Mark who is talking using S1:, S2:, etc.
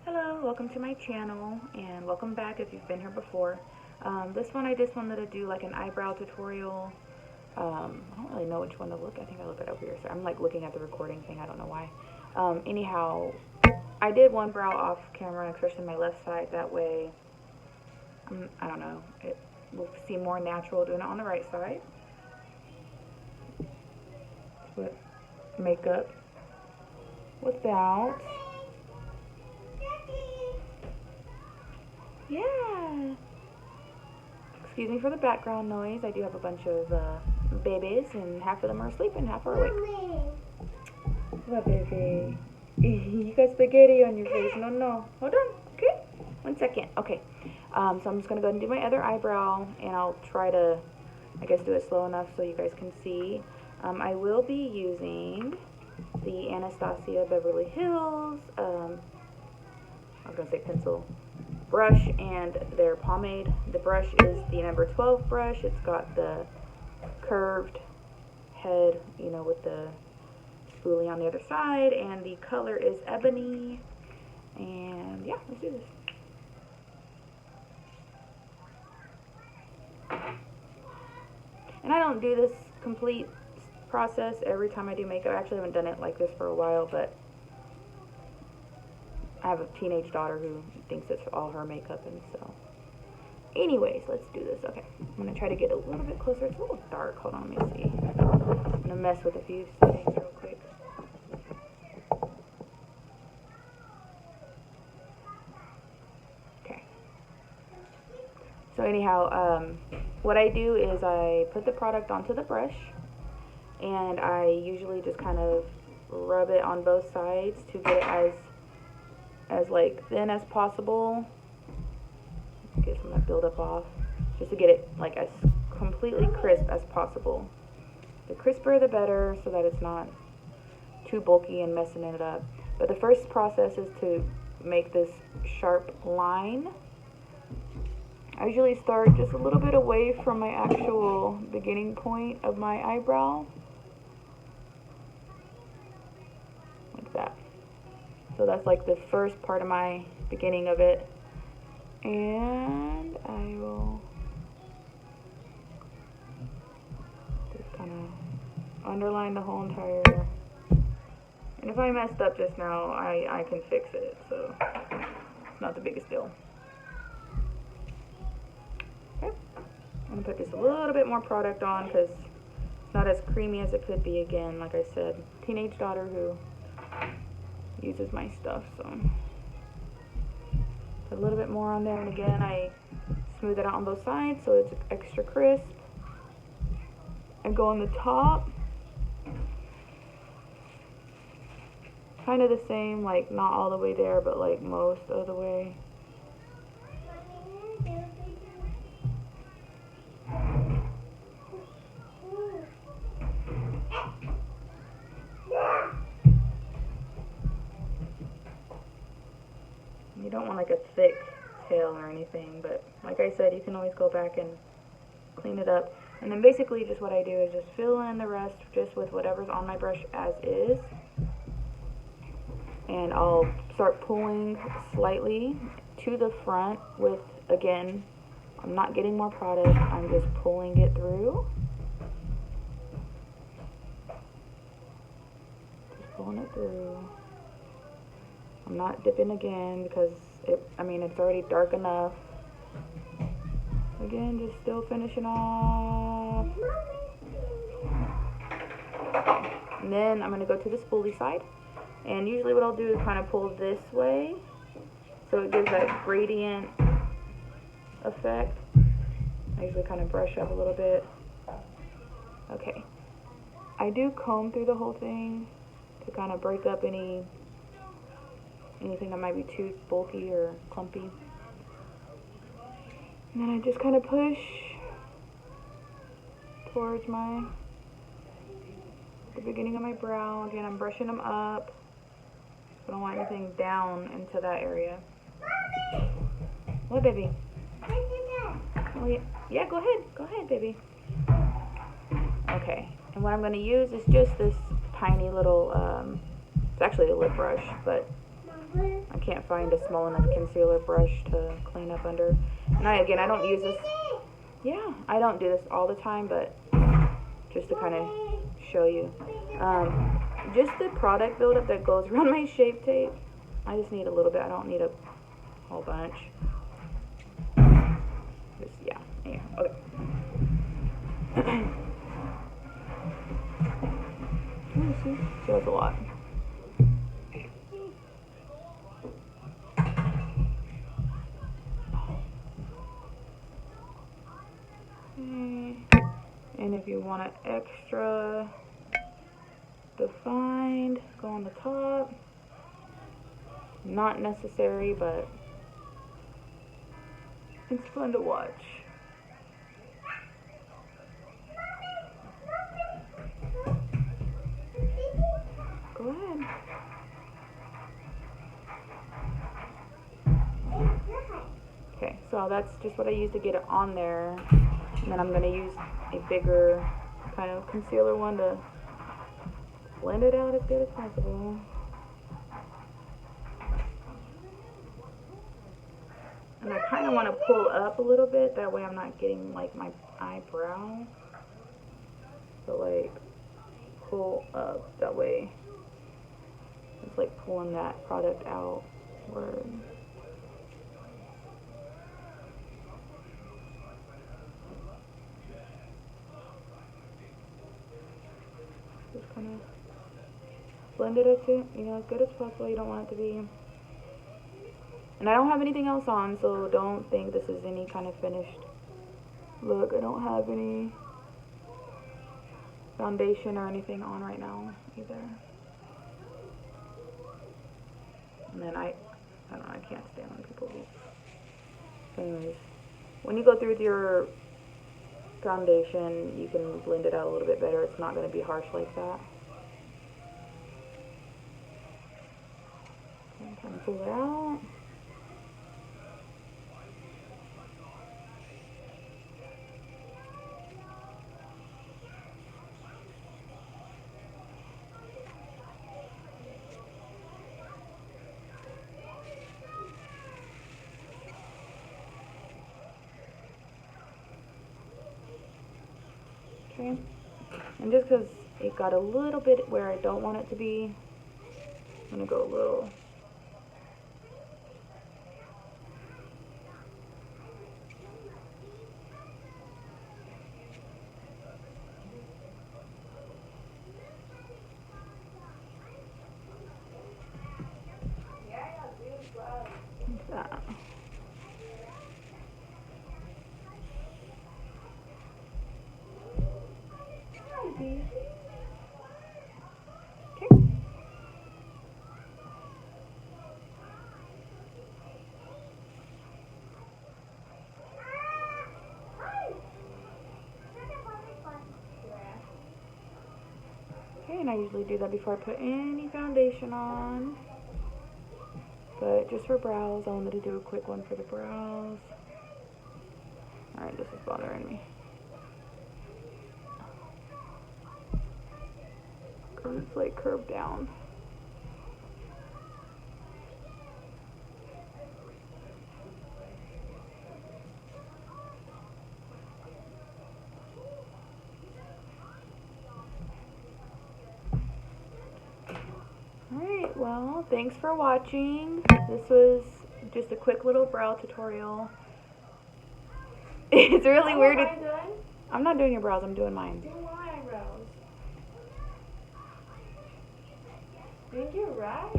S1: Hello, welcome to my channel, and welcome back if you've been here before. This one I just wanted to do like an eyebrow tutorial. I don't really know which one to look. I think I look it over here. So I'm like looking at the recording thing. I don't know why. Anyhow, I did one brow off camera, especially my left side. That way, I don't know, it will seem more natural doing it on the right side. Put makeup without. Yeah. Excuse me for the background noise. I do have a bunch of babies, and half of them are asleep and half are awake. What, baby? You got spaghetti on your face. No, no. Hold on. Okay. 1 second. Okay. So I'm just going to go ahead and do my other eyebrow, and I'll try to, I guess, do it slow enough so you guys can see. I will be using the Anastasia Beverly Hills, I was going to say pencil, brush and their pomade. The brush is the number 12 brush. It's got the curved head, you know, with the spoolie on the other side, and the color is ebony. And yeah, let's do this. And I don't do this complete process every time I do makeup. I actually haven't done it like this for a while, but I have a teenage daughter who thinks it's all her makeup, and so anyways, let's do this. Okay, I'm going to try to get a little bit closer. It's a little dark. Hold on, let me see. I'm going to mess with a few settings real quick. Okay. So anyhow, what I do is I put the product onto the brush, and I usually just kind of rub it on both sides to get it as like thin as possible. Get some of that buildup off, just to get it like as completely crisp as possible. The crisper the better, so that it's not too bulky and messing it up. But the first process is to make this sharp line. I usually start just a little bit away from my actual beginning point of my eyebrow, like that. So that's like the first part of my beginning of it. And I will just kind of underline the whole entire. And if I messed up just now, I can fix it. So it's not the biggest deal. Okay. I'm going to put just a little bit more product on because it's not as creamy as it could be. Again, like I said, teenage daughter who uses my stuff, so put a little bit more on there, and again I smooth it out on both sides so it's extra crisp. And go on the top, kind of the same, like not all the way there, but like most of the way. You don't want like a thick tail or anything, but like I said, you can always go back and clean it up. And then basically just what I do is just fill in the rest just with whatever's on my brush as is. And I'll start pulling slightly to the front with, again, I'm not getting more product, I'm just pulling it through. Just pulling it through. I'm not dipping again because it's already dark enough. Again, just still finishing off. And then I'm going to go to the spoolie side. And usually what I'll do is kind of pull this way, so it gives that gradient effect. I usually kind of brush up a little bit. Okay. I do comb through the whole thing to kind of break up anything that might be too bulky or clumpy. And then I just kind of push towards the beginning of my brow. Again, I'm brushing them up. I don't want anything down into that area. Mommy! What, baby? Oh, yeah. Yeah, go ahead. Go ahead, baby. Okay. And what I'm going to use is just this tiny little, it's actually a lip brush, but I can't find a small enough concealer brush to clean up under. And I don't use this. Yeah, I don't do this all the time, but just to kind of show you. Just the product buildup that goes around my Shape Tape. I just need a little bit. I don't need a whole bunch. Just, yeah. Okay. See, that's a lot. And if you want it extra defined, go on the top. Not necessary, but it's fun to watch. Go ahead. Okay, so that's just what I use to get it on there. And then I'm going to use a bigger kind of concealer one to blend it out as good as possible. And I kind of want to pull up a little bit, that way I'm not getting like my eyebrow. So like pull up, that way it's like pulling that product out. Just kind of blend it as good as possible. You don't want it to be. And I don't have anything else on, so don't think this is any kind of finished look. I don't have any foundation or anything on right now either. And then I don't know, I can't stand when people do. So anyways, when you go through with your foundation, you can blend it out a little bit better. It's not going to be harsh like that. Okay, kind of pull it out. Okay. And just because it got a little bit where I don't want it to be, I'm going to go a little. Like that. Okay. Okay, and I usually do that before I put any foundation on. But just for brows, I wanted to do a quick one for the brows. Alright, this is bothering me. It's like curved down. Alright, well, thanks for watching. This was just a quick little brow tutorial. It's really weird. I'm not doing your brows, I'm doing mine.
S2: Do my eyebrows. I think you're right.